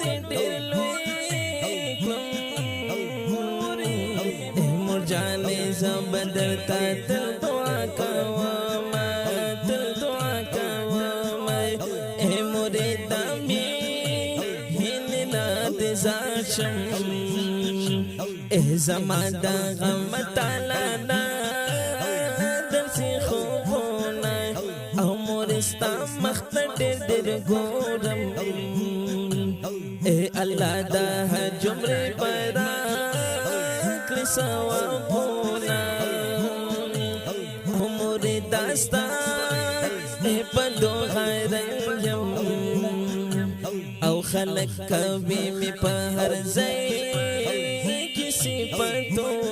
دې ډېر لوی کړم مور جانې زه به درته تل دعا کوم تل دعا کوم ای مورې دا مې هیلې نه دې زار شم ای زما د غم تالا نه درسي خوبونه او مورې ستا مخ ته ډېر ډېر ګورم ای الله دا جمرې پیدا کړي ثوابونه مورې دا ستا په دعا رنګ یم او خلق کوي مې په هر ځای کې صفتونه